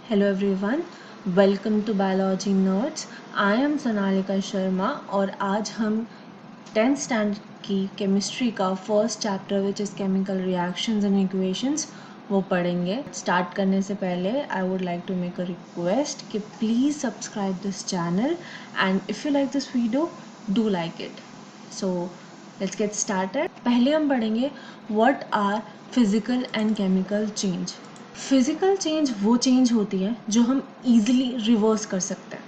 Hello everyone, welcome to biology nerds. I am Sonalika Sharma और आज हम 10th स्टैंडर्ड की केमिस्ट्री का first chapter which is chemical reactions and equations वो पढ़ेंगे। स्टार्ट करने से पहले I would like to make a request कि please subscribe this channel and if you like this video do like it. So let's get started. पहले हम पढ़ेंगे what are physical and chemical change. Physical change वो change होती है जो हम easily reverse कर सकते हैं,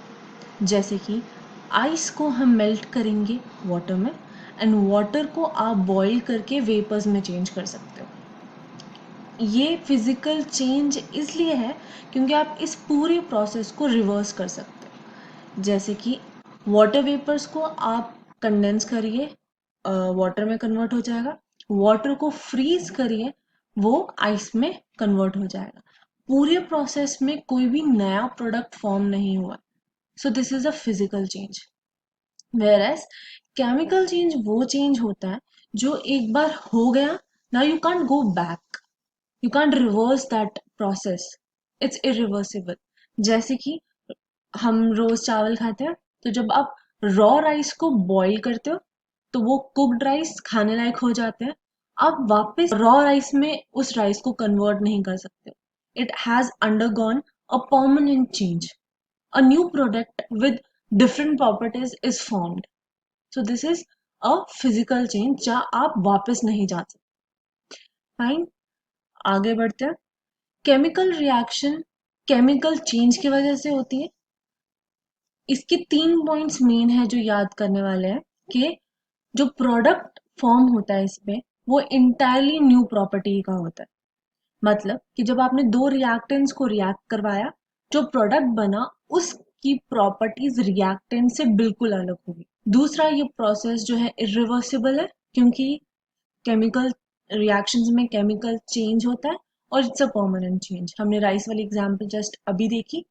जैसे कि आइस को हम मेल्ट करेंगे वाटर में एंड वाटर को आप बॉईल करके वेपर्स में चेंज कर सकते हो। ये फिजिकल चेंज इसलिए है क्योंकि आप इस पूरे प्रोसेस को रिवर्स कर सकते हो। जैसे कि वाटर वेपर्स को आप कंडेंस करिए, वाटर में कन्वर्ट हो जाएगा। वाटर को फ्रीज करिए, वो आइस में कन्वर्ट हो जाएगा। पूरे प्रोसेस में कोई भी नया प्रोडक्ट फॉर्म नहीं हुआ। So this is a physical change. Whereas chemical change वो चेंज होता है जो एक बार हो गया, now you can't go back, you can't reverse that process, it's irreversible. जैसे कि हम रोज चावल खाते हैं, तो जब आप रॉ राइस को बॉईल करते हो तो वो कुक्ड राइस खाने लायक हो जाते हैं। आप वापस रॉ राइस में उस राइस को कन्वर्ट नहीं कर सकते। It has undergone a permanent change, a new product with different properties is formed. So this is a physical change जहाँ आप वापस नहीं जा सकते। फाइन, आगे बढ़ते हैं। केमिकल रिएक्शन केमिकल चेंज की वजह से होती है। इसके 3 पॉइंट्स मेन है जो याद करने वाले हैं कि जो प्रोडक्ट फॉर्म होता है इसमें वो इंटायरली न्यू प्रॉपर्टी का होता है। मतलब कि जब आपने दो रिएक्टेंट्स को रिएक्ट करवाया, जो प्रोडक्ट बना उसकी प्रॉपर्टीज रिएक्टेंट से बिल्कुल अलग होगी। दूसरा, ये प्रोसेस जो है इरिवर्सिबल है क्योंकि केमिकल रिएक्शंस में केमिकल चेंज होता है और इट्स अ परमानेंट चेंज। हमने राइस वाली एग्जांपल जस्ट अभी देखी,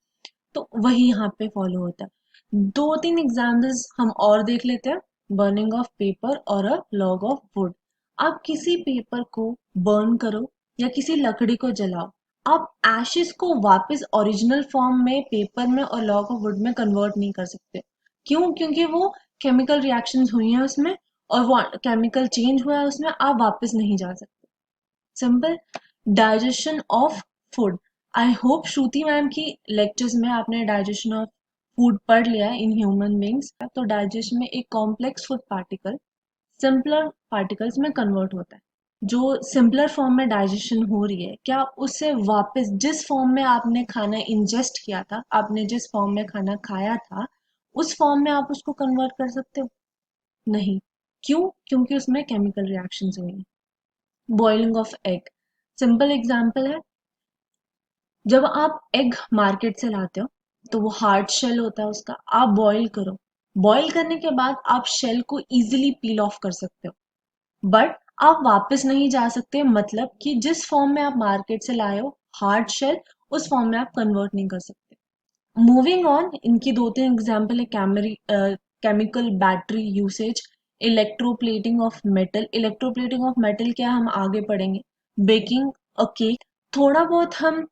तो वही यहाँ पे फॉलो होता है। 2-3 एग्जाम्पल्स हम और देख लेते हैं। बर्निंग ऑफ पेपर और अ लॉग ऑफ वुड। आप किसी पेपर को बर्न करो या किसी लकड़ी को जलाओ, आप एशेस को वापस ओरिजिनल फॉर्म में पेपर में और लॉग ऑफ वुड में कन्वर्ट नहीं कर सकते। क्यों? क्योंकि वो केमिकल रिएक्शंस हुई हैं उसमें और वो केमिकल चेंज हुआ है उसमें, आप वापस नहीं जा सकते। Simple. Digestion of food. I hope Shruti ma'am की लेक्चर्स में आपने डाइजेशन ऑफ फूड पढ़ लिया है इन ह्यूमन बींग्स। तो डाइजेशन में एक complex food particle simpler particles में कन्वर्ट होता है। जो सिंपलर फॉर्म में डाइजेशन हो रही है, क्या उससे वापस जिस फॉर्म में आपने खाना इंजेस्ट किया था, आपने जिस फॉर्म में खाना खाया था, उस फॉर्म में आप उसको कन्वर्ट कर सकते हो? नहीं। क्यों? क्योंकि उसमें केमिकल रिएक्शंस हुई हैं। Boiling of egg simple example है। जब आप एग मार्केट से लाते हो तो वो हार्ड शेल होता है उसका, आप बॉईल करो। बॉईल करने के बाद आप शेल को इजीली पील ऑफ कर सकते हो, बट आप वापस नहीं जा सकते। मतलब कि जिस फॉर्म में आप मार्केट से लाए हो हार्ड शेल, उस फॉर्म में आप कन्वर्ट नहीं कर सकते। मूविंग ऑन, इनकी 2-3 एग्जाम्पल है। Chemical battery usage, electroplating of metal. Electroplating of metal क्या हम आगे पढ़ेंगे। बेकिंग अ केक। थोड़ा बहुत हम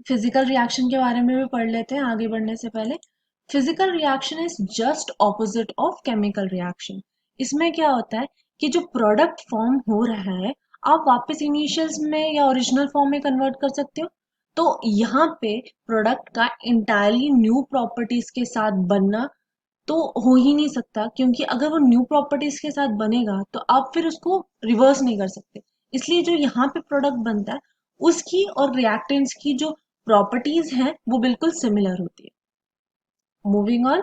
फिजिकल रिएक्शन के बारे में भी पढ़ लेते हैं आगे बढ़ने से पहले। Physical reaction is just opposite of chemical reaction. इसमें क्या होता है कि जो प्रोडक्ट फॉर्म हो रहा है, आप वापस इनिशियल्स में या ओरिजिनल फॉर्म में कन्वर्ट कर सकते हो। तो यहाँ पे प्रोडक्ट का इंटायरली न्यू प्रॉपर्टीज के साथ बनना तो हो ही नहीं सकता, क्योंकि अगर वो न्यू प्रॉपर्टीज के साथ बनेगा तो आप फिर उसको रिवर्स नहीं कर सकते। इसलिए जो यहाँ पे प्रोडक्ट बनता है उसकी और रिएक्टेंट्स की जो प्रॉपर्टीज हैं वो बिल्कुल सिमिलर होती है। मूविंग ऑन,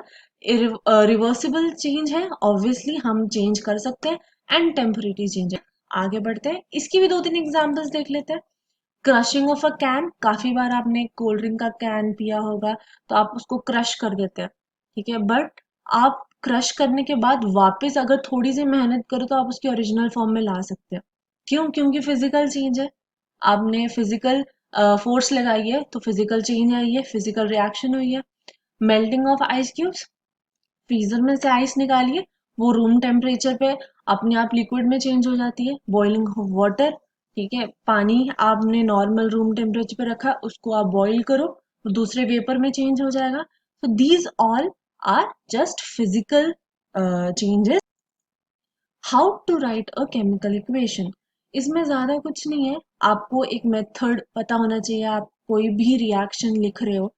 रिवर्सिबल चेंज है, ऑब्वियसली हम चेंज कर सकते हैं, एंड टेम्परेरी चेंज है। आगे बढ़ते हैं, इसकी भी 2-3 एग्जांपल्स देख लेते हैं। Crushing of a can. काफी बार आपने कोल्ड ड्रिंक का कैन पिया होगा, तो आप उसको क्रश कर देते हैं, ठीक है, बट आप क्रश करने के बाद वापस अगर थोड़ी सी मेहनत करो तो आप उसकी ओरिजिनल फॉर्म में ला सकते हैं। क्यों? क्योंकि फिजिकल चेंज है। आपने फिजिकल फोर्स लगाई है तो फिजिकल चेंज आई है, फिजिकल रिएक्शन हुई है। Melting of ice cubes. Freezer में से आइस निकालिए, वो रूम टेम्परेचर पे अपने आप लिक्विड में चेंज हो जाती है। बॉइलिंग ऑफ वाटर, ठीक है, पानी आपने नॉर्मल रूम टेम्परेचर पे रखा, उसको आप बॉईल करो, तो दूसरे वेपर में चेंज हो जाएगा। तो these all are just physical changes. How to write a chemical equation, इसमें ज्यादा कुछ नहीं है, आपको एक मेथड पता होना चाहिए। आप कोई भी रिएक्शन लिख रहे हो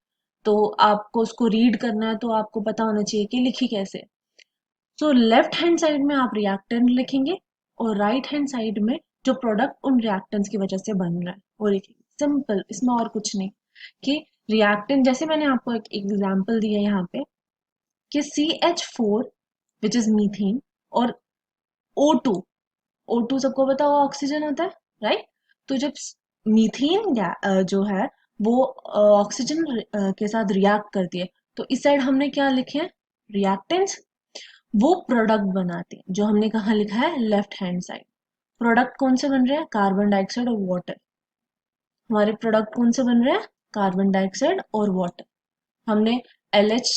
तो आपको उसको रीड करना है, तो आपको पता होना चाहिए कि लिखी कैसे। तो लेफ्ट हैंड साइड में आप रिएक्टेंट लिखेंगे और राइट हैंड साइड में जो प्रोडक्ट उन रिएक्टेंट्स की वजह से बन रहा है वो लिखेंगे। सिंपल, इसमें और कुछ नहीं। कि रिएक्टेंट, जैसे मैंने आपको एक एग्जांपल दिया यहाँ पे कि CH4 विच इज मीथेन और O2, O2 सबको पता होगा ऑक्सीजन होता है, राइट। तो जब मीथेन जो है वो ऑक्सीजन के साथ रिएक्ट करती है, तो इस साइड हमने क्या लिखे हैं, रिएक्टेंट्स। वो प्रोडक्ट बनाते हैं जो हमने कहाँ लिखा है, लेफ्ट हैंड साइड। प्रोडक्ट कौन से बन रहे हैं, कार्बन डाइऑक्साइड और वाटर। हमारे प्रोडक्ट कौन से बन रहे हैं, कार्बन डाइऑक्साइड और वाटर। हमने LH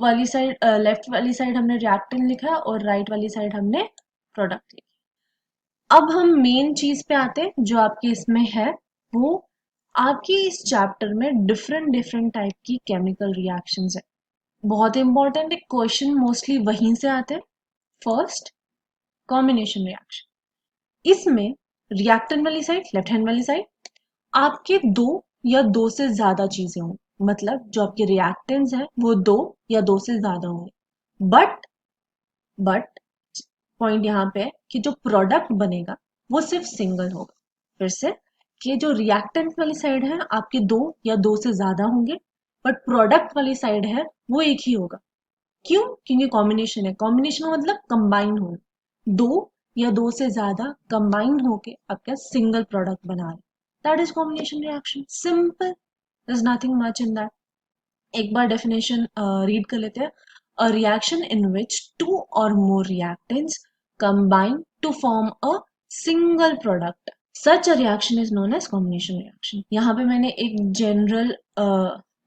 वाली साइड, लेफ्ट वाली साइड हमने रिएक्टेंट लिखा है और राइट वाली साइड हमने प्रोडक्ट लिखा। अब हम मेन चीज पे आते हैं जो आपके इसमें है। वो आपकी इस चैप्टर में डिफरेंट डिफरेंट टाइप की केमिकल रिएक्शंस है। बहुत इंपॉर्टेंट है, क्वेश्चन मोस्टली वहीं से आते हैं। First, combination reaction. इसमें रिएक्टेंट वाली साइड, लेफ्ट हैंड वाली साइड, आपके दो या दो से ज्यादा चीजें होंगी। मतलब जो आपके रिएक्टेंट्स हैं वो दो या दो से ज्यादा होंगे। बट पॉइंट यहाँ पे है कि जो प्रोडक्ट बनेगा वो सिर्फ सिंगल होगा। फिर से, कि जो रिएक्टेंट वाली साइड है आपके दो या दो से ज्यादा होंगे, बट प्रोडक्ट वाली साइड है वो एक ही होगा। क्यों? क्योंकि कॉम्बिनेशन है। कॉम्बिनेशन मतलब कंबाइन हो, दो या दो से ज्यादा कंबाइन होके आपका सिंगल प्रोडक्ट बना रहे, that is combination reaction. Simple, there is nothing much in that. एक बार डेफिनेशन रीड कर लेते हैं। A reaction in which to और more reactants combine to form a single product, such a reaction is known as combination reaction। यहाँ पे मैंने एक जनरल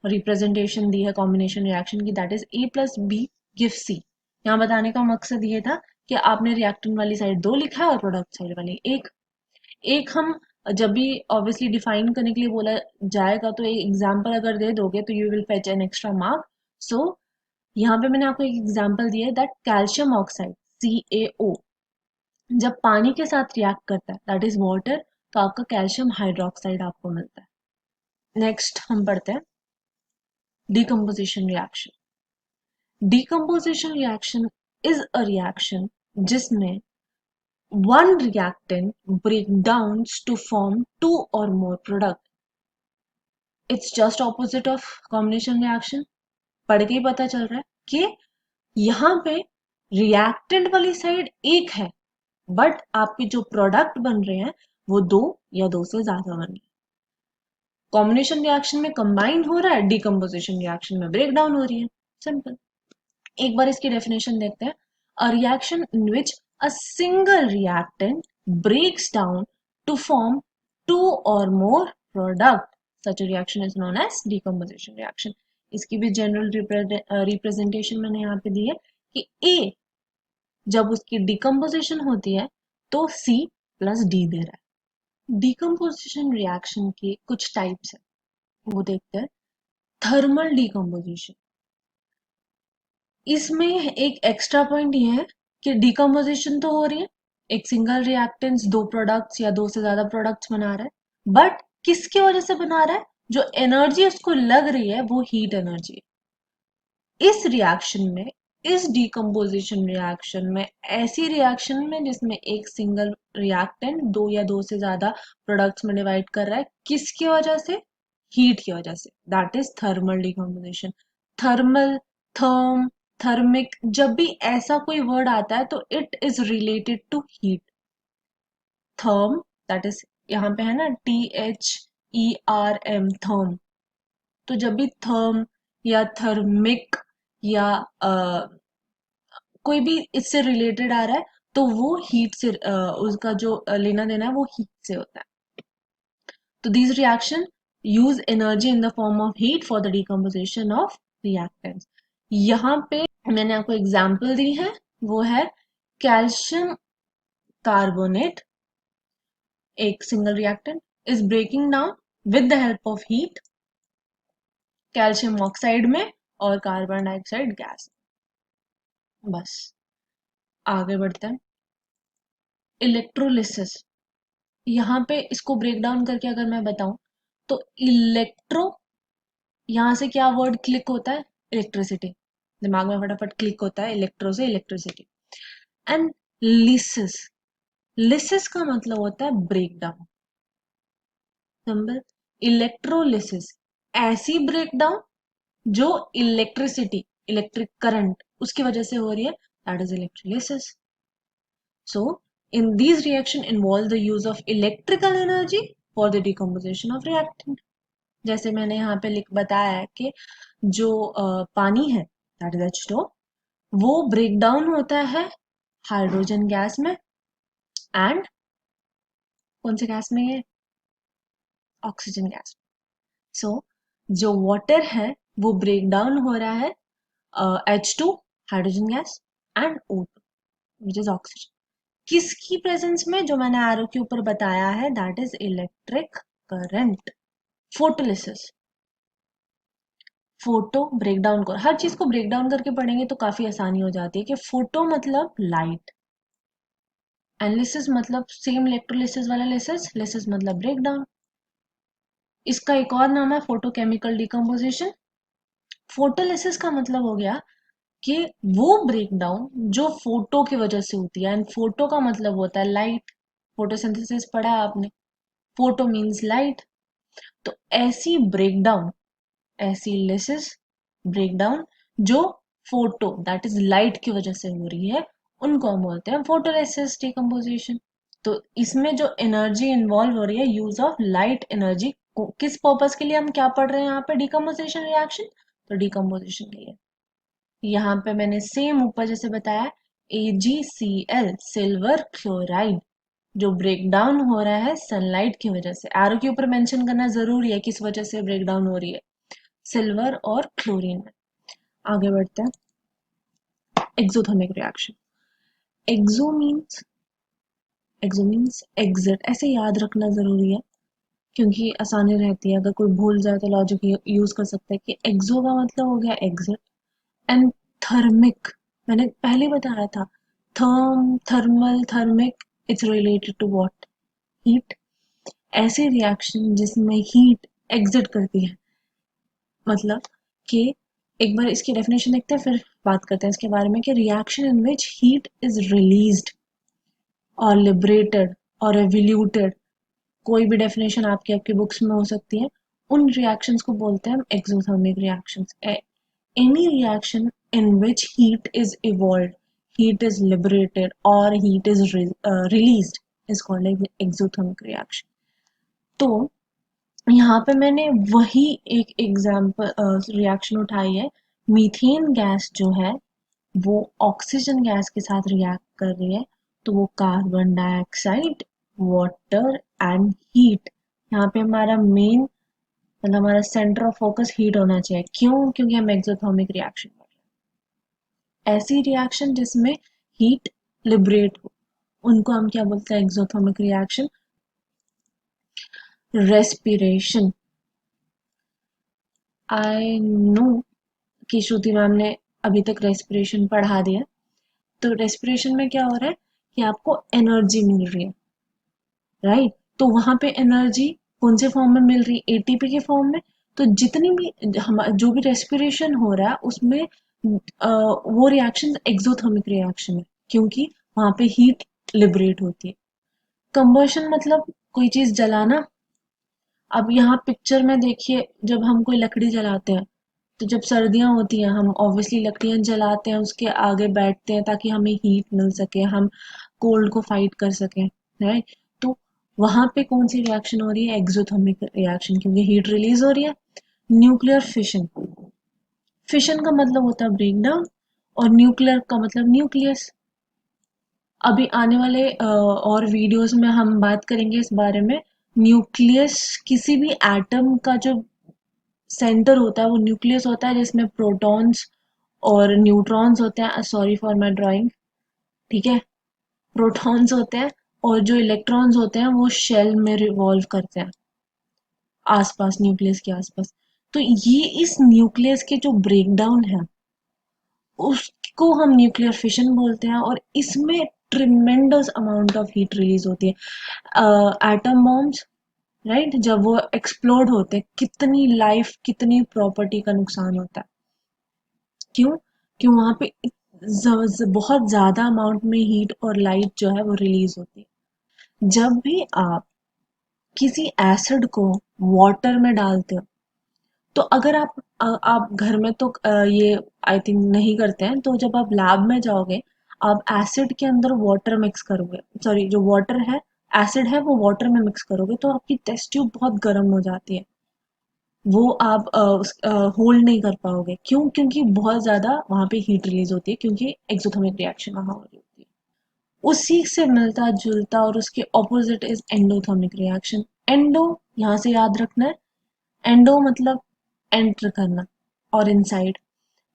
रिप्रेजेंटेशन दी है कॉम्बिनेशन रिएक्शन की, that is A+B give C। यहाँ बताने का मकसद ये था कि आपने रिएक्टेंट वाली साइड दो लिखा है और प्रोडक्ट साइड वाली एक। एक हम जब भी ऑब्वियसली डिफाइन करने के लिए बोला जाएगा तो एक एग्जांपल अगर दे दोगे तो you will fetch an extra mark. So यहाँ पे मैंने आपको एक एग्जांपल दिया है, दैट कैल्शियम ऑक्साइड CaO जब पानी के साथ रिएक्ट करता है, दैट इज वाटर, तो आपका कैल्शियम हाइड्रोक्साइड आपको मिलता है। नेक्स्ट हम पढ़ते हैं decomposition reaction. Decomposition reaction is a reaction जिसमें one reactant breakdowns to form two or more product। It's just opposite of combination reaction। पढ़ के ही पता चल रहा है कि यहाँ पे रिएक्टेंट वाली साइड एक है, बट आपके जो प्रोडक्ट बन रहे हैं वो दो या दो से ज्यादा बन रहे हैं। कॉम्बिनेशन रिएक्शन में कंबाइन हो रहा है, डिकम्पोजिशन रिएक्शन में ब्रेक डाउन हो रही है। सिंपल। एक बार इसकी डेफिनेशन देखते हैं। A reaction in which a single reactant breaks down to form two और more product, such a reaction is known as decomposition reaction। इसकी भी जनरल रिप्रेजेंटेशन मैंने यहाँ पे दी है कि A जब उसकी डिकम्पोजिशन होती है तो C+D दे रहा है। डिकम्पोजिशन रिएक्शन के कुछ टाइप्स है, वो देखते हैं। थर्मल डिकम्पोजिशन, इसमें एक एक्स्ट्रा पॉइंट ये है कि डिकम्पोजिशन तो हो रही है, एक सिंगल रिएक्टेंट्स दो प्रोडक्ट्स या दो से ज्यादा प्रोडक्ट्स बना रहा है, बट किसकी वजह से बना रहा है, जो एनर्जी उसको लग रही है वो हीट एनर्जी है। इस रिएक्शन में, इस डिकम्पोजिशन रिएक्शन में, ऐसी रिएक्शन में जिसमें एक सिंगल रिएक्टेंट दो या दो से ज्यादा प्रोडक्ट्स में डिवाइड कर रहा है, किसकी वजह से, हीट की वजह से, that is thermal decomposition. Thermal, therm, thermic, जब भी ऐसा कोई वर्ड आता है तो it is related to heat. Therm, that is यहाँ पे है ना THERM, थर्म। तो जब भी थर्म या थर्मिक या कोई भी इससे रिलेटेड आ रहा है तो वो हीट से उसका जो लेना देना है वो हीट से होता है। तो these reaction use energy in the form of heat for the decomposition of reactants। यहाँ पे मैंने आपको एग्जाम्पल दी है, वो है कैल्शियम कार्बोनेट, एक single reactant is breaking down with the help of heat calcium oxide में और कार्बन डाइऑक्साइड गैस। बस आगे बढ़ते हैं। इलेक्ट्रोलिसिस, यहाँ पे इसको ब्रेक डाउन करके अगर मैं बताऊं तो इलेक्ट्रो, यहाँ से क्या वर्ड क्लिक होता है? इलेक्ट्रिसिटी। दिमाग में फटाफट क्लिक होता है इलेक्ट्रो से इलेक्ट्रिसिटी। एंड लिसिस, लिसिस का मतलब होता है ब्रेक डाउन। नंबर इलेक्ट्रोलिसिस, ऐसी ब्रेक डाउन जो इलेक्ट्रिसिटी, इलेक्ट्रिक करंट उसकी वजह से हो रही है, that is electrolysis. So, in these reaction involve the use of electrical energy for the decomposition of reactant. जैसे मैंने यहाँ पे लिख बताया है कि जो पानी है दैट इज H2O, वो ब्रेक डाउन होता है हाइड्रोजन गैस में एंड कौन से गैस में? ये ऑक्सीजन गैस। सो जो वाटर है वो ब्रेक डाउन हो रहा है H2 hydrogen gas and O2 which is oxygen. किसकी प्रेजेंस में? जो मैंने एरो के ऊपर बताया है, that is electric current. Photolysis, photo break down को, हर चीज को ब्रेक डाउन करके पढ़ेंगे तो काफी आसानी हो जाती है कि फोटो मतलब लाइट, एनालिसिस मतलब सेम इलेक्ट्रोलिसिस वाला लिसिस, लिसिस मतलब ब्रेक डाउन। इसका एक और नाम है फोटोकेमिकल डिकम्पोजिशन। फोटोलिसिस का मतलब हो गया कि वो ब्रेक डाउन जो फोटो की वजह से होती है, एंड फोटो का मतलब होता है लाइट। फोटोसिंथेसिस पढ़ा है आपने, फोटो मीन्स लाइट। तो ऐसी ब्रेकडाउन, ऐसी लिसिस ब्रेकडाउन जो फोटो दैट इज लाइट की वजह से हो रही है, उनको हम बोलते हैं फोटोलिसिस डिकम्पोजिशन। तो इसमें जो एनर्जी इन्वॉल्व हो रही है, यूज ऑफ लाइट एनर्जी, किस पर्पस के लिए हम क्या पढ़ रहे हैं यहाँ पे? डिकम्पोजिशन रिएक्शन, तो डिकम्पोजिशन के लिए। यहाँ पे मैंने सेम ऊपर जैसे बताया, AgCl सिल्वर क्लोराइड जो ब्रेक डाउन हो रहा है सनलाइट की वजह से। एरो के ऊपर मेंशन करना जरूरी है किस वजह से ब्रेक डाउन हो रही है, सिल्वर और क्लोरीन में। आगे बढ़ते हैं। एक्सोथर्मिक रिएक्शन, एक्सो मीन्स एग्जिट, ऐसे याद रखना जरूरी है क्योंकि आसानी रहती है, अगर कोई भूल जाए तो लॉजिक यूज कर सकता है कि एक्सो का मतलब हो गया एग्जिट। एंड थर्मिक, मैंने पहले बताया था, thermal, thermic, it's related to what? Heat. ऐसी रिएक्शन जिसमें हीट एग्जिट करती है, मतलब कि एक बार इसकी डेफिनेशन देखते हैं फिर बात करते हैं इसके बारे में कि reaction in which heat is released और लिबरेटेड और एवोल्यूटेड, कोई भी डेफिनेशन आपकी आपकी बुक्स में हो सकती है, उन रिएक्शंस को बोलते हैं हम exothermic reactions. Any reaction in which heat is evolve, heat is liberated or heat is released is called like exothermic reaction। तो यहाँ पे मैंने वही एक एग्जाम्पल रिएक्शन उठाई है। मीथेन गैस जो है वो ऑक्सीजन गैस के साथ रिएक्ट कर रही है, तो वो carbon dioxide, water and heat. यहाँ पे हमारा मेन मतलब हमारा सेंटर ऑफ फोकस हीट होना चाहिए। क्यों? क्योंकि हम एक्सोथर्मिक रिएक्शन कर रहे हैं। ऐसी रिएक्शन जिसमें हीट लिबरेट हो, उनको हम क्या बोलते हैं? Exothermic reaction. Respiration, I know कि श्रुति मैम ने अभी तक रेस्पिरेशन पढ़ा दिया। तो रेस्पिरेशन में क्या हो रहा है कि आपको एनर्जी मिल रही है, राइट? तो वहां पे एनर्जी कौन से फॉर्म में मिल रही है? एटीपी के फॉर्म में। तो जितनी भी जो भी रेस्पिरेशन हो रहा है उसमें वो रिएक्शन एक्सोथर्मिक रिएक्शन है क्योंकि वहां पे हीट लिबरेट होती है। कंबशन मतलब कोई चीज जलाना। अब यहाँ पिक्चर में देखिए, जब हम कोई लकड़ी जलाते हैं तो जब सर्दियां होती हैं हम ऑब्वियसली लकड़ियां जलाते हैं, उसके आगे बैठते हैं ताकि हमें हीट मिल सके, हम कोल्ड को फाइट कर सकें, राइट? तो वहां पे कौन सी रिएक्शन हो रही है? एक्सोथर्मिक रिएक्शन, क्योंकि हीट रिलीज हो रही है। न्यूक्लियर फिशन, फिशन का मतलब होता है ब्रेक डाउन और न्यूक्लियर का मतलब न्यूक्लियस। अभी आने वाले और वीडियोस में हम बात करेंगे इस बारे में। न्यूक्लियस किसी भी एटम का जो सेंटर होता है वो न्यूक्लियस होता है, जिसमें प्रोटॉन्स और न्यूट्रॉन्स होते हैं। सॉरी फॉर माय ड्राइंग, ठीक है? प्रोटॉन्स होते हैं और जो इलेक्ट्रॉन्स होते हैं वो शेल में रिवॉल्व करते हैं आसपास, न्यूक्लियस के आसपास। तो ये इस न्यूक्लियस के जो ब्रेकडाउन है उसको हम न्यूक्लियर फिशन बोलते हैं, और इसमें tremendous amount of heat release होती है। एटम बॉम्ब्स, राइट, जब वो एक्सप्लोड होते हैं कितनी लाइफ कितनी प्रॉपर्टी का नुकसान होता है। क्यों? क्यों? वहां पे बहुत ज्यादा अमाउंट में हीट और लाइट जो है वो रिलीज होती है। जब भी आप किसी एसिड को वाटर में डालते हो, तो अगर आप घर में तो ये आई थिंक नहीं करते हैं, तो जब आप लैब में जाओगे आप एसिड के अंदर वाटर मिक्स करोगे, सॉरी, जो वाटर है, एसिड है, वो वाटर में मिक्स करोगे तो आपकी टेस्ट ट्यूब बहुत गर्म हो जाती है। वो आप होल्ड नहीं कर पाओगे। क्यों? क्योंकि बहुत ज्यादा वहां पे हीट रिलीज होती है, क्योंकि एक्सोथर्मिक रिएक्शन वहां हो रही होती है। उसी से मिलता जुलता और उसके opposite is endothermic reaction. Endo यहाँ से याद रखना है, एंडो मतलब एंटर करना और इनसाइड,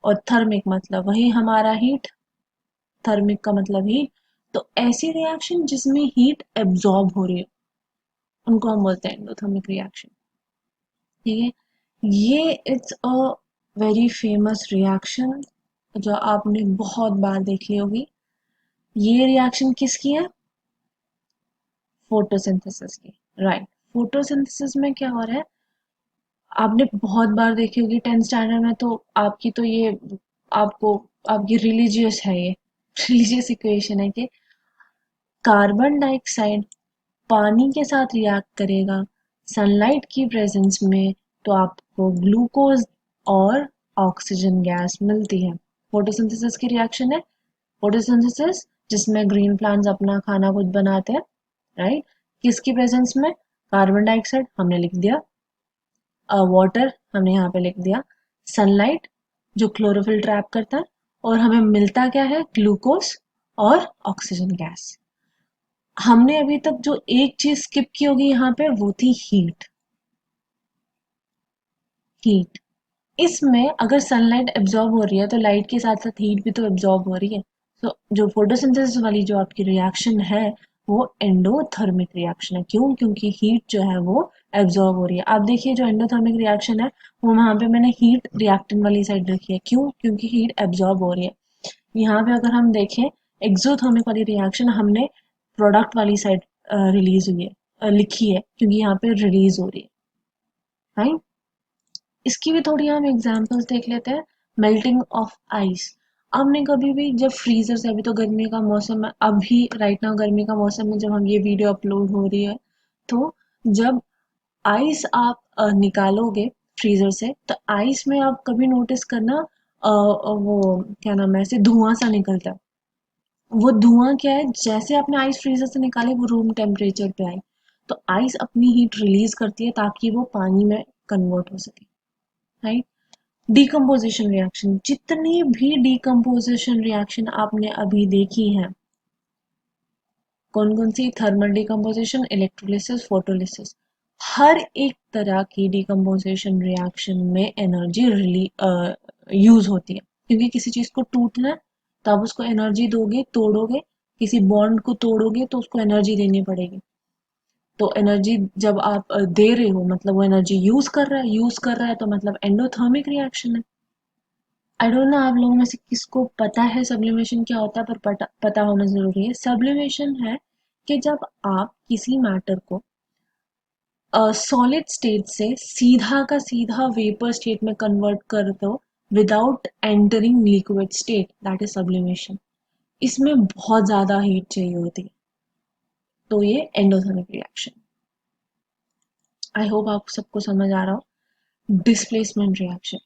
और थर्मिक मतलब वही हमारा हीट, थर्मिक का मतलब हीट। तो ऐसी रिएक्शन जिसमें हीट एब्जॉर्ब हो रही है उनको हम बोलते हैं एंडोथर्मिक रिएक्शन। ठीक है, ये it's a very famous reaction जो आपने बहुत बार देखी होगी। ये रिएक्शन किसकी है? फोटोसिंथेसिस की, राइट। फोटोसिंथेसिस में क्या हो रहा है, आपने बहुत बार देखी होगी 10th स्टैंडर्ड में, तो आपकी तो ये आपको आपकी रिलीजियस है ये रिलीजियस इक्वेशन है कि कार्बन डाइऑक्साइड पानी के साथ रिएक्ट करेगा सनलाइट की प्रेजेंस में, तो आपको ग्लूकोज और ऑक्सीजन गैस मिलती है। फोटोसिंथेसिस की रिएक्शन है फोटोसिंथेसिस, जिसमें ग्रीन प्लांट्स अपना खाना खुद बनाते हैं, राइट। किसकी प्रेजेंस में? कार्बन डाइऑक्साइड हमने लिख दिया, वाटर हमने यहाँ पे लिख दिया, सनलाइट जो क्लोरोफिल ट्रैप करता है, और हमें मिलता क्या है? ग्लूकोज और ऑक्सीजन गैस। हमने अभी तक जो एक चीज स्किप की होगी यहाँ पे वो थी हीट। हीट, इसमें अगर सनलाइट एब्जॉर्ब हो रही है तो लाइट के साथ साथ हीट भी तो एब्जॉर्ब हो रही है। तो जो फोटोसिंथेसिस वाली जो आपकी रिएक्शन है वो एंडोथर्मिक रिएक्शन है। क्यों? क्योंकि हीट जो है वो एब्जॉर्ब हो रही है। आप देखिए जो एंडोथर्मिक रिएक्शन है वो वहां पे मैंने हीट रिएक्टेंट वाली साइड रखी है। क्यों? क्योंकि हीट एब्जॉर्ब हो रही है। यहाँ पे अगर हम देखें एक्सोथर्मिक वाली रिएक्शन हमने प्रोडक्ट वाली साइड रिलीज हुई है, लिखी है, क्योंकि यहाँ पे रिलीज हो रही है, राइट। इसकी भी थोड़ी हम एग्जांपल्स देख लेते हैं। मेल्टिंग ऑफ आइस, आपने कभी भी जब फ्रीजर से, अभी तो गर्मी का मौसम है, अभी राइट नाउ गर्मी का मौसम में जब हम ये वीडियो अपलोड हो रही है, तो जब आइस आप निकालोगे फ्रीजर से, तो आइस में आप कभी नोटिस करना, वो क्या नाम है, ऐसे धुआं सा निकलता है। वो धुआं क्या है? जैसे आपने आइस फ्रीजर से निकाले वो रूम टेम्परेचर पे आई, तो आइस अपनी हीट रिलीज करती है ताकि वो पानी में कन्वर्ट हो सके, राइट। डिकम्पोजिशन रिएक्शन, जितनी भी डिकम्पोजिशन रिएक्शन आपने अभी देखी है, कौन कौन सी? थर्मल डिकम्पोजिशन, इलेक्ट्रोलिसिस, फोटोलिसिस, हर एक तरह की डिकम्पोजिशन रिएक्शन में एनर्जी यूज होती है। क्योंकि किसी चीज को टूटना है तो आप उसको एनर्जी दोगे, तोड़ोगे, किसी बॉन्ड को तोड़ोगे तो उसको एनर्जी देनी पड़ेगी। तो एनर्जी जब आप दे रहे हो मतलब वो एनर्जी यूज कर रहा है तो मतलब एंडोथर्मिक रिएक्शन है। आई डोंट नो आप लोगों में से किसको पता है सब्लिमेशन क्या होता है, पर पता होना जरूरी है। सब्लिमेशन है कि जब आप किसी मैटर को सॉलिड स्टेट से सीधा का सीधा वेपर स्टेट में कन्वर्ट कर दो without entering liquid state, that is sublimation. इसमें बहुत ज्यादा हीट चाहिए होती है, तो ये एंडोथर्मिक रिएक्शन। आई होप आप सबको समझ आ रहा हो। डिस्प्लेसमेंट रिएक्शन,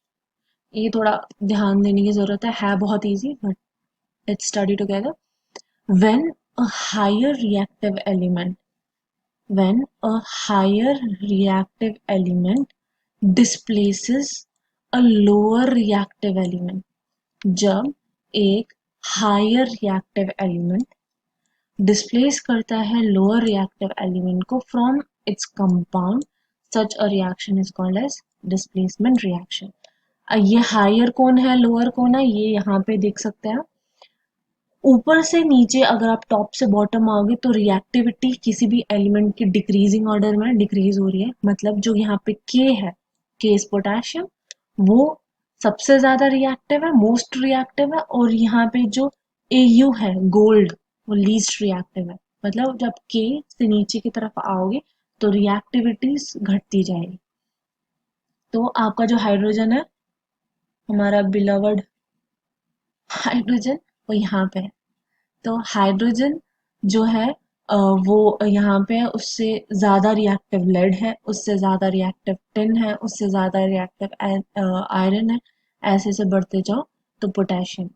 ये थोड़ा ध्यान देने की जरूरत है बहुत easy, but let's study together. when a higher reactive element when a higher reactive element displaces a lower reactive element, जब एक हायर रिएक्टिव एलिमेंट डिस्प्लेस करता है लोअर रिएक्टिव एलिमेंट को from its compound, such a reaction is called as displacement reaction. ये higher कौन है, lower कौन है, ये यहाँ पे देख सकते हैं। ऊपर से नीचे अगर आप टॉप से बॉटम आओगे तो रिएक्टिविटी किसी भी एलिमेंट की डिक्रीजिंग ऑर्डर में डिक्रीज हो रही है, मतलब जो यहाँ पे के है के इज पोटेशियम, वो सबसे ज्यादा रिएक्टिव है, मोस्ट रिएक्टिव है, और यहाँ पे जो AU है गोल्ड, वो लीस्ट रिएक्टिव है। मतलब जब के से नीचे की तरफ आओगे तो रिएक्टिविटी घटती जाएगी। तो आपका जो हाइड्रोजन है, हमारा बिलवड हाइड्रोजन, वो यहाँ पे है। तो हाइड्रोजन जो है वो यहाँ पे है, उससे ज़्यादा रिएक्टिव लेड है, उससे ज़्यादा रिएक्टिव टिन है, उससे ज़्यादा रिएक्टिव आयरन है, ऐसे से बढ़ते जाओ तो पोटेशियम।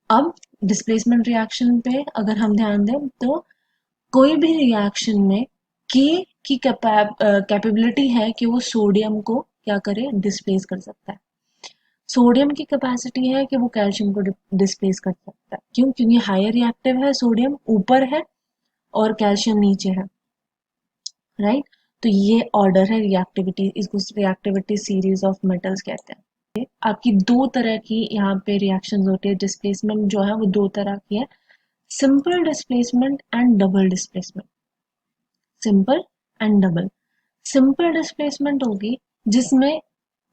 अब डिस्प्लेसमेंट रिएक्शन पे अगर हम ध्यान दें तो कोई भी रिएक्शन में के की कैपेबिलिटी है कि वो सोडियम को क्या करे, डिस्प्लेस कर सकता है। सोडियम की कैपेसिटी है कि वो कैल्शियम को डिस्प्लेस कर सकता है। क्यों? क्योंकि हायर रिएक्टिव है, सोडियम ऊपर है और कैल्शियम नीचे है, राइट। तो ये ऑर्डर है रिएक्टिविटी, इसको रिएक्टिविटी सीरीज ऑफ मेटल्स कहते हैं। आपकी दो तरह की यहाँ पे रिएक्शंस होती है, डिस्प्लेसमेंट जो है वो दो तरह की है, simple displacement and double displacement. Simple and double. Simple displacement होगी जिसमें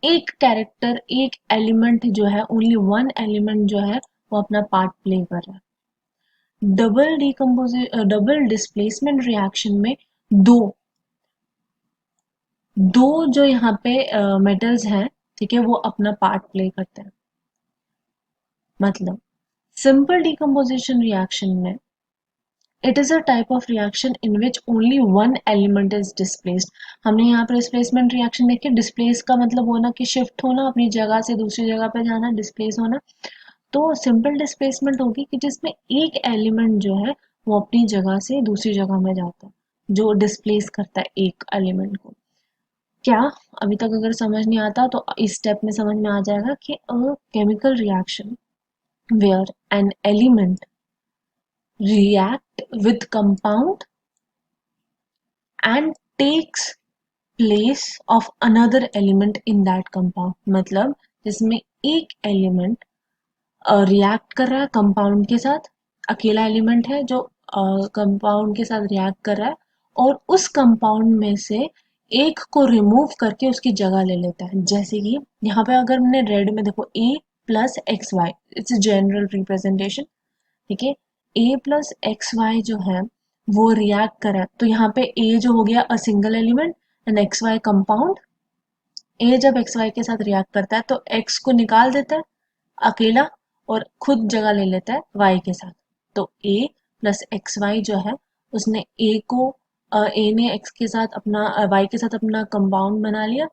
एक कैरेक्टर, एक एलिमेंट जो है, ओनली वन एलिमेंट जो है वो अपना पार्ट प्ले कर रहा है। डबल डिस्प्लेसमेंट रिएक्शन में दो दो जो यहाँ पे मेटल्स हैं, ठीक है, वो अपना पार्ट प्ले करते हैं। मतलब सिंपल डिकम्पोजिशन रिएक्शन में it is a type of reaction in which only one element is displaced. हमने यहाँ पर डिस्प्लेसमेंट रिएक्शन देखी, डिस्प्लेस का मतलब होना कि शिफ्ट होना, अपनी जगह से दूसरी जगह पे जाना, डिस्प्लेस होना। तो सिंपल डिस्प्लेसमेंट होगी कि जिसमें एक एलिमेंट जो है वो अपनी जगह से दूसरी जगह में जाता है, जो डिस्प्लेस करता है एक एलिमेंट को। क्या अभी तक अगर समझ नहीं आता तो इस स्टेप में समझ में आ जाएगा कि a chemical reaction where an element react with compound and takes place of another element in that compound। मतलब जिसमें एक एलिमेंट रिएक्ट कर रहा है कंपाउंड के साथ, अकेला एलिमेंट है जो कंपाउंड के साथ रिएक्ट कर रहा है, और उस कंपाउंड में से एक को रिमूव करके उसकी जगह ले लेता है। जैसे कि यहाँ पे अगर हमने रेड में देखो A plus X Y, it's general representation, ठीक है। ए प्लस एक्स वाई जो है वो रिएक्ट करा, तो यहाँ पे ए जो हो गया a single element and X Y compound. A जब एक्स वाई के साथ रिएक्ट करता है तो एक्स को निकाल देता है अकेला और खुद जगह ले लेता है वाई के साथ। तो ए प्लस एक्स वाई जो है उसने ए को ए ने एक्स के साथ अपना वाई के साथ अपना कंपाउंड बना लिया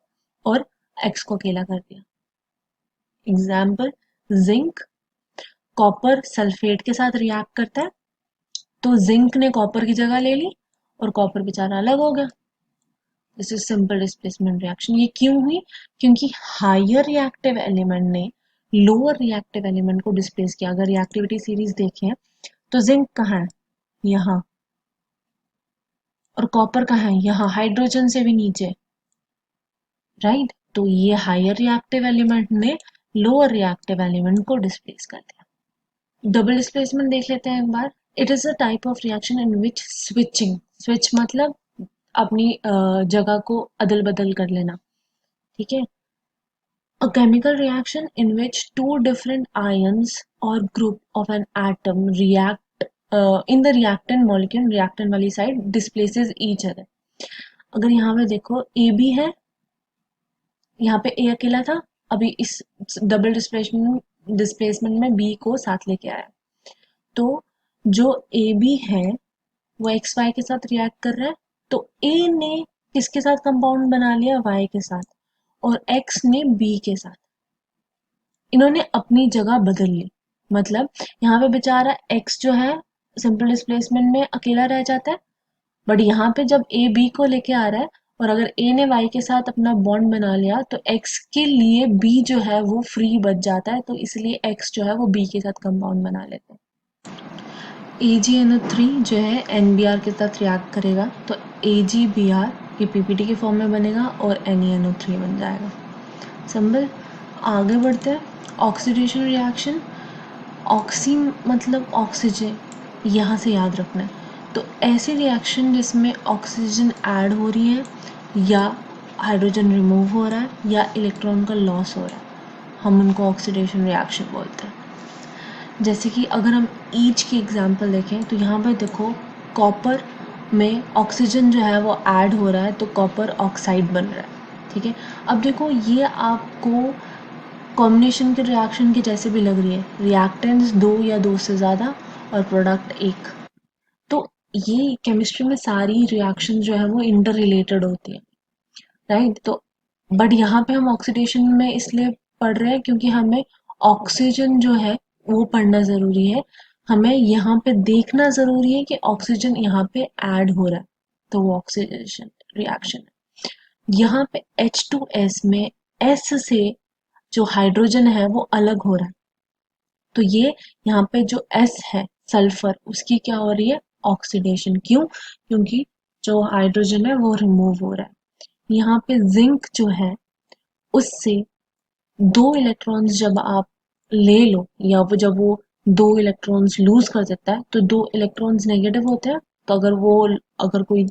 और एक्स को अकेला कर दिया। एग्जाम्पल, जिंक कॉपर सल्फेट के साथ रिएक्ट करता है, तो जिंक ने कॉपर की जगह ले ली और कॉपर बेचारा अलग हो गया। This is simple displacement reaction. ये क्यों हुई? क्योंकि हायर रिएक्टिव एलिमेंट ने लोअर रिएक्टिव एलिमेंट को डिस्प्लेस किया। अगर रिएक्टिविटी सीरीज देखें तो जिंक कहाँ है? यहाँ। और कॉपर कहाँ है? यहाँ, हाइड्रोजन से भी नीचे, राइट। तो ये हायर रिएक्टिव एलिमेंट ने लोअर रिएक्टिव एलिमेंट को डिस्प्लेस कर दिया। डबल डिस्प्लेसमेंट देख लेते हैं एक बार। It is a type of reaction in which switching, switch मतलब अपनी जगह को अदल बदल कर लेना, ठीक है। A chemical reaction in which two different ions or group of an atom react in the reactant molecule, reactant वाली side displaces each other। अगर यहाँ पे देखो A भी है, यहाँ पे A अकेला था, अभी इस डबल डिस्प्लेसमेंट में B को साथ लेके आया, तो जो ए बी है वो एक्स वाई के साथ रिएक्ट कर रहा है। तो ए ने किसके साथ कंपाउंड बना लिया? वाई के साथ, और एक्स ने बी के साथ। इन्होंने अपनी जगह बदल ली। मतलब यहाँ पे बेचारा एक्स जो है सिंपल डिस्प्लेसमेंट में अकेला रह जाता है, बट यहाँ पे जब ए बी को लेके आ रहा है और अगर ए ने वाई के साथ अपना बॉन्ड बना लिया तो एक्स के लिए बी जो है वो फ्री बच जाता है, तो इसलिए एक्स जो है वो बी के साथ कंपाउंड बना लेते हैं। AgNO3 जो है NBr के साथ रिएक्ट करेगा तो AgBr ये PPT के फॉर्म में बनेगा और NeNO3 बन जाएगा। सिंपल। आगे बढ़ते हैं। ऑक्सीडेशन रिएक्शन, ऑक्सी मतलब ऑक्सीजन, यहाँ से याद रखना है। तो ऐसी रिएक्शन जिसमें ऑक्सीजन ऐड हो रही है या हाइड्रोजन रिमूव हो रहा है या इलेक्ट्रॉन का लॉस हो रहा है, हम उनको ऑक्सीडेशन रिएक्शन बोलते हैं। जैसे कि अगर हम ईच की एग्जांपल देखें तो यहाँ पे देखो कॉपर में ऑक्सीजन जो है वो ऐड हो रहा है तो कॉपर ऑक्साइड बन रहा है, ठीक है। अब देखो ये आपको कॉम्बिनेशन के रिएक्शन के जैसे भी लग रही है, रिएक्टेंट्स दो या दो से ज़्यादा और प्रोडक्ट एक। तो ये केमिस्ट्री में सारी रिएक्शन जो है वो इंटर रिलेटेड होती है, राइट। तो बट यहाँ पे हम ऑक्सीडेशन में इसलिए पढ़ रहे हैं क्योंकि हमें ऑक्सीजन जो है वो पढ़ना ज़रूरी है, हमें यहाँ पे देखना ज़रूरी है कि ऑक्सीजन यहाँ पे ऐड हो रहा है, तो वो ऑक्सीडेशन रिएक्शन है। यहाँ पे H2S में S से जो हाइड्रोजन है वो अलग हो रहा है, तो ये यहाँ पे जो S है सल्फर, उसकी क्या हो रही है, ऑक्सीडेशन। क्यों? क्योंकि जो हाइड्रोजन है वो रिमूव हो रहा है। यहाँ पे जिंक जो है उससे दो इलेक्ट्रॉन्स जब आप ले लो या वो जब वो दो इलेक्ट्रॉन्स लूज कर देता है तो दो इलेक्ट्रॉन्स नेगेटिव होते हैं, तो अगर कोई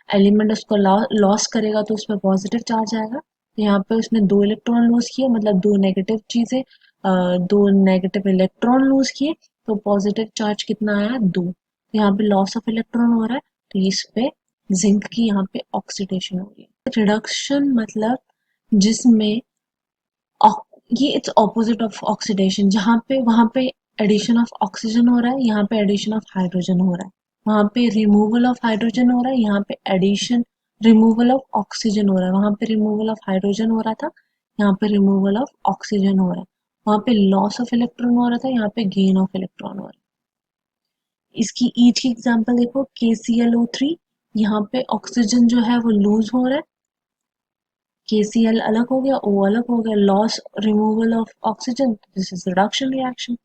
एलिमेंट उसको लॉस करेगा तो उसमें पॉजिटिव चार्ज आएगा। तो यहाँ पे उसने दो इलेक्ट्रॉन लूज किए, मतलब दो नेगेटिव चीजें, दो नेगेटिव इलेक्ट्रॉन लूज किए, तो पॉजिटिव चार्ज कितना आया, दो। तो यहाँ पे लॉस ऑफ इलेक्ट्रॉन हो रहा है, तो इस पे जिंक की यहाँ पे ऑक्सीडेशन हो रही है। रिडक्शन मतलब जिसमें ये इट्स ऑपोजिट ऑफ ऑक्सीडेशन, जहाँ पे वहाँ पे एडिशन ऑफ ऑक्सीजन हो रहा है, यहाँ पे एडिशन ऑफ हाइड्रोजन हो रहा है। वहाँ पे रिमूवल ऑफ हाइड्रोजन हो रहा है, यहाँ पे एडिशन रिमूवल ऑफ ऑक्सीजन हो रहा है। वहाँ पे रिमूवल ऑफ हाइड्रोजन हो रहा था, यहाँ पे रिमूवल ऑफ ऑक्सीजन हो रहा है। वहाँ पे लॉस ऑफ इलेक्ट्रॉन हो रहा था, यहाँ पे गेन ऑफ इलेक्ट्रॉन हो रहा है। इसकी ईच की एग्जाम्पल देखो, KClO3, यहाँ पे ऑक्सीजन जो है वो लूज हो रहा है, KCl अलग हो गया, O अलग हो गया, loss removal of oxygen, this is reduction reaction.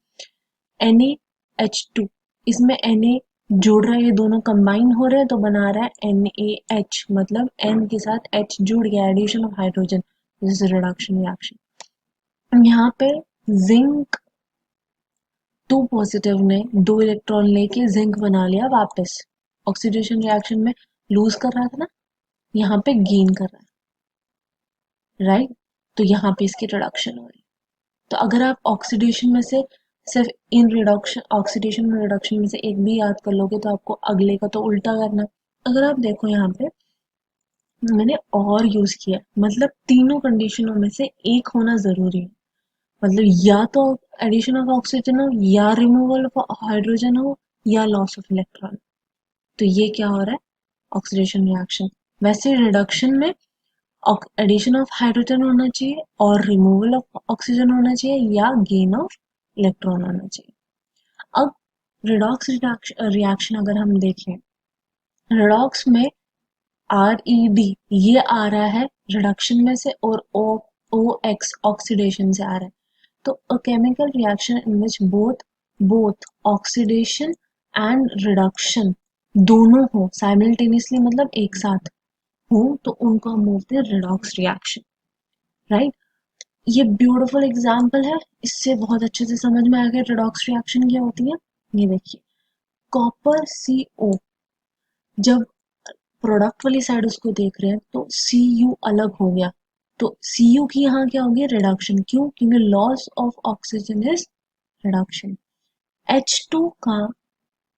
NaH2, इसमें Na जुड़ रहा है, ये दोनों कंबाइन हो रहे हैं तो बना रहा है NaH, मतलब N के साथ H जुड़ गया, addition of hydrogen, this is reduction reaction. यहाँ पे जिंक टू पॉजिटिव ने दो इलेक्ट्रॉन लेके जिंक बना लिया वापस, ऑक्सीडेशन रिएक्शन में लूज कर रहा था ना, यहाँ पे गेन कर रहा है, राइट। तो यहाँ पे इसकी रिडक्शन हो रही है। तो अगर आप ऑक्सीडेशन में से सिर्फ इन रिडक्शन ऑक्सीडेशन और रिडक्शन में से एक भी याद कर लोगे तो आपको अगले का तो उल्टा करना है। अगर आप देखो यहाँ पे मैंने और यूज किया, मतलब तीनों कंडीशनों में से एक होना जरूरी है, मतलब या तो एडिशन ऑफ ऑक्सीजन हो या रिमूवल ऑफ हाइड्रोजन हो या लॉस ऑफ इलेक्ट्रॉन। तो ये क्या हो रहा है, ऑक्सीडेशन रिएक्शन। वैसे रिडक्शन में एडिशन ऑफ हाइड्रोजन होना चाहिए और रिमूवल ऑफ ऑक्सीजन होना चाहिए या गेन ऑफ इलेक्ट्रॉन होना चाहिए। अब रिडॉक्स रिएक्शन अगर हम देखें, रिडॉक्स में RED ये आ रहा है रिडक्शन में से और OX ऑक्सीडेशन से आ रहा है। तो a chemical reaction in which both oxidation and reduction दोनों हो साइमल्टेनियसली, मतलब एक साथ हो, तो उनको हम बोलते हैं रिडॉक्स रिएक्शन, राइट। ये ब्यूटीफुल एग्जाम्पल है, इससे बहुत अच्छे से समझ में आ गया रिडॉक्स रिएक्शन क्या होती है। ये देखिए, कॉपर CO, जब प्रोडक्ट वाली साइड उसको देख रहे हैं तो Cu अलग हो गया, तो Cu की यहाँ क्या होगी, रिडक्शन। क्यों? क्योंकि loss of oxygen is reduction. H2 का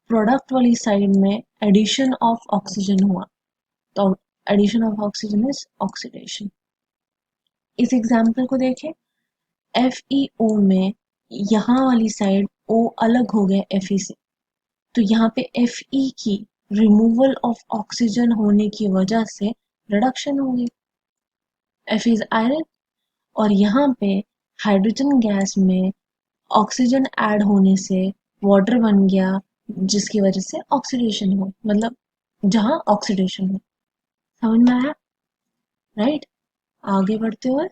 प्रोडक्ट वाली साइड में एडिशन ऑफ ऑक्सीजन हुआ, तो addition of oxygen is oxidation. इस एग्जाम्पल को देखें, FeO में यहाँ वाली साइड O अलग हो गया Fe से, तो यहाँ पे Fe की रिमूवल ऑफ ऑक्सीजन होने की वजह से रिडक्शन हो गई, Fe इज आयरन। और यहाँ पे हाइड्रोजन गैस में ऑक्सीजन ऐड होने से वाटर बन गया, जिसकी वजह से ऑक्सीडेशन हो, मतलब जहाँ ऑक्सीडेशन हो। समझ में आया, राइट। आगे बढ़ते हुए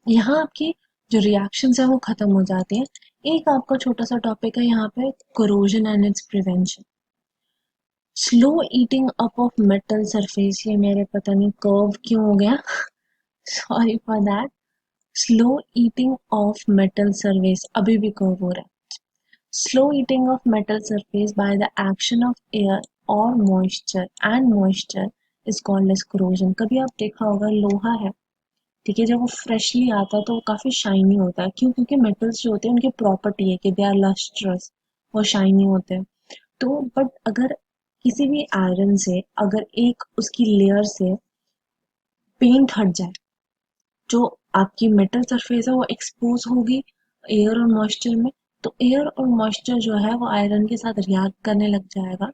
यहाँ आपकी जो रिएक्शंस है वो खत्म हो जाती हैं। एक आपका छोटा सा टॉपिक है यहाँ पे, corrosion and it's prevention. Slow eating up of metal surface, ये मेरे पता नहीं कर्व क्यों हो गया, sorry for that. Slow eating of metal surface, अभी भी कर्व हो रहा है। Slow eating of metal surface by the action of air or moisture is called as corrosion। कभी आप देखा होगा लोहा है, ठीक है, जब वो फ्रेशली आता है तो वो काफी शाइनी होता है। क्यों? क्योंकि मेटल्स जो होते हैं उनकी प्रॉपर्टी है कि दे आर लस्ट्रस, वो शाइनी होते हैं। तो बट अगर किसी भी आयरन से अगर एक उसकी लेयर से पेंट हट जाए, जो आपकी मेटल सरफेस है वो एक्सपोज होगी एयर और मॉइस्चर में, तो एयर और मॉइस्चर जो है वो आयरन के साथ रिएक्ट करने लग जाएगा।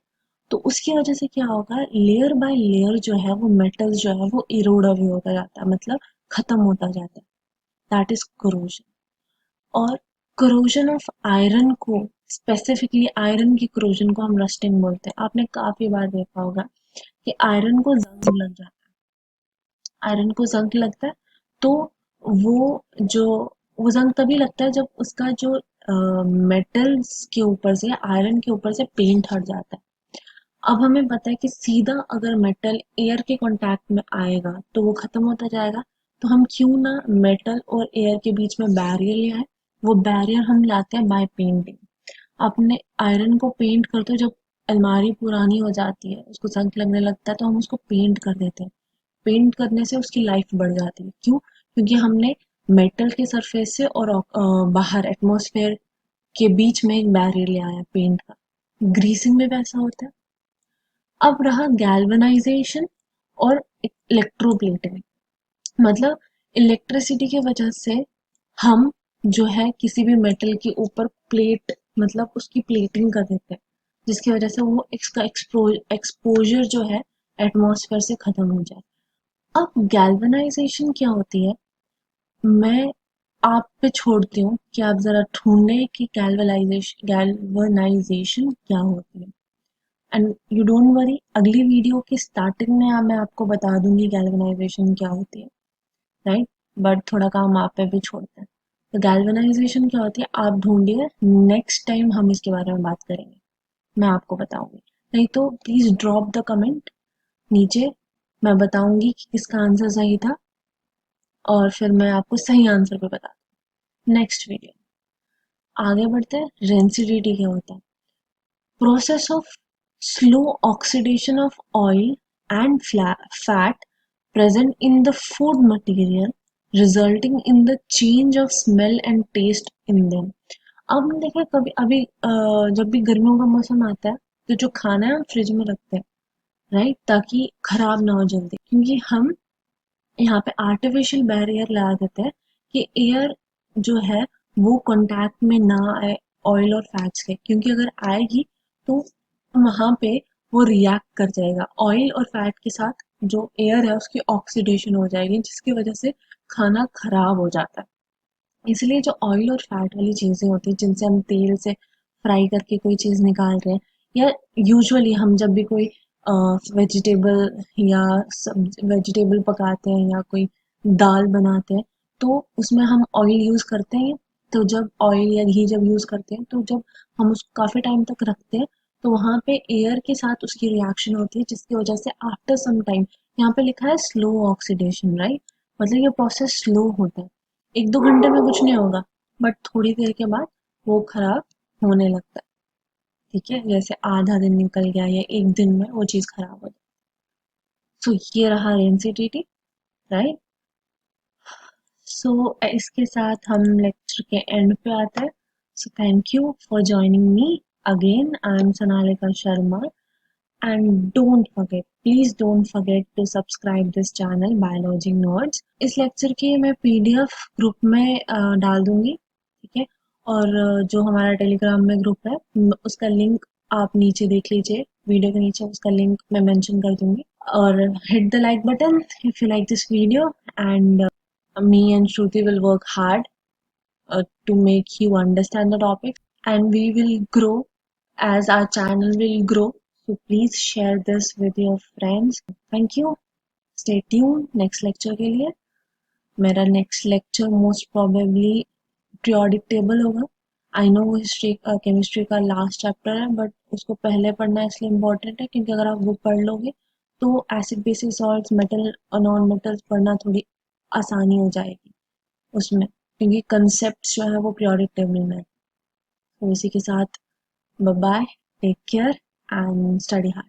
तो उसकी वजह से क्या होगा, लेयर बाय लेयर जो है वो मेटल जो है वो इरोड अवे होता जाता है, मतलब खत्म होता जाता है। That is corrosion। और corrosion ऑफ आयरन को, स्पेसिफिकली आयरन की corrosion को हम रस्टिंग बोलते हैं। आपने काफी बार देखा होगा कि आयरन को जंग लग जाता है, आयरन को जंग लगता है, तो वो जो वो जंग तभी लगता है जब उसका जो मेटल्स के ऊपर से, आयरन के ऊपर से पेंट हट जाता है। अब हमें पता है कि सीधा अगर मेटल एयर के कांटेक्ट में आएगा तो वो खत्म होता जाएगा। तो हम क्यों ना मेटल और एयर के बीच में बैरियर ले आए। वो बैरियर हम लाते हैं बाय पेंटिंग। अपने आयरन को पेंट करते हो, जब अलमारी पुरानी हो जाती है, उसको जंग लगने लगता है, तो हम उसको पेंट कर देते हैं। पेंट करने से उसकी लाइफ बढ़ जाती है। क्यों? क्योंकि हमने मेटल के सरफेस से और बाहर एटमॉस्फेयर के बीच में एक बैरियर ले आया पेंट का। ग्रीसिंग में वैसा होता है। अब रहा गैल्वेनाइजेशन और इलेक्ट्रोप्लेटिंग। मतलब इलेक्ट्रिसिटी की वजह से हम जो है किसी भी मेटल के ऊपर प्लेट, मतलब उसकी प्लेटिंग कर देते हैं, जिसकी वजह से वो इसका एक्सपोजर जो है एटमॉस्फेयर से खत्म हो जाए। अब गैल्वेनाइजेशन क्या होती है, मैं आप पे छोड़ती हूँ कि आप जरा ढूंढने कि गैल्वेनाइजेशन क्या होती है। एंड यू डोंट वरी, अगली वीडियो की स्टार्टिंग में मैं आपको बता दूंगी गैल्वेनाइजेशन क्या होती है, राइट। बट थोड़ा काम आप पे भी छोड़ते हैं। तो गैल्वेनाइजेशन क्या होती है आप ढूंढिए, नेक्स्ट टाइम हम इसके बारे में बात करेंगे, मैं आपको बताऊंगी। नहीं तो प्लीज ड्रॉप द कमेंट नीचे, मैं बताऊंगी कि किसका आंसर सही था, और फिर मैं आपको सही आंसर भी बता दूँ नेक्स्ट वीडियो। आगे बढ़ते हैं, रेंसिडिटी क्या होता है। Process of slow oxidation of oil and fat present in the food material resulting in the change of smell and taste in them। अब हम देखें कभी अभी जब भी गर्मियों का मौसम आता है तो जो खाना है हम फ्रिज में रखते हैं, राइट, ताकि खराब ना हो जल्दी। क्योंकि हम यहाँ पे आर्टिफिशियल बैरियर लगा देते हैं कि एयर जो है वो कांटेक्ट में ना आए ऑयल और फैट्स के। क्योंकि अगर आएगी तो वहां पे वो रिएक्ट कर जाएगा ऑयल और फैट के साथ, जो एयर है उसकी ऑक्सीडेशन हो जाएगी, जिसकी वजह से खाना खराब हो जाता है। इसलिए जो ऑयल और फैट वाली चीजें होती हैं जिनसे हम तेल से फ्राई करके कोई चीज निकाल रहे हैं, या यूजुअली हम जब भी कोई वेजिटेबल या वेजिटेबल पकाते हैं या कोई दाल बनाते हैं, तो उसमें हम ऑयल यूज करते हैं। तो जब ऑयल या घी जब यूज करते हैं, तो जब हम उसको काफी टाइम तक रखते हैं, तो वहां पे एयर के साथ उसकी रिएक्शन होती है, जिसकी वजह से आफ्टर सम टाइम, यहाँ पे लिखा है स्लो ऑक्सीडेशन, राइट, मतलब ये प्रोसेस स्लो होता है। 1-2 घंटे में कुछ नहीं होगा, बट थोड़ी देर के बाद वो खराब होने लगता है। ठीक है, जैसे आधा दिन निकल गया या 1 दिन में वो चीज़ खराब हो जाए। सो ये रहा रेंसिडिटी, राइट। सो इसके साथ हम लेक्चर के एंड पे आते हैं। So thank you for joining me again. I am Sonalika Sharma. And don't forget, please don't forget to subscribe this channel Biology Nerds। इस लेक्चर की मैं पीडीएफ ग्रुप में डाल दूंगी, ठीक है। और जो हमारा टेलीग्राम में ग्रुप है उसका लिंक आप नीचे देख लीजिए, वीडियो के नीचे उसका लिंक मैं मेंशन कर दूंगी। और hit the like button if you like this video, and me and Shruti will work hard to make you understand the topic, and we will grow as our channel will grow. So please share this with your friends. Thank you. Stay tuned next lecture के लिए। मेरा next lecture most probably periodic table होगा। I know वो history chemistry का last chapter है, but उसको पहले पढ़ना इसलिए इम्पोर्टेंट है क्योंकि अगर आप वो पढ़ लोगे तो एसिड बेसिक सॉल्ट्स, मेटल और नॉन मेटल्स पढ़ना थोड़ी आसानी हो जाएगी उसमें, क्योंकि कंसेप्ट जो है वो पीरियोडिक टेबल में है। तो इसी के साथ bye bye, take care and study hard.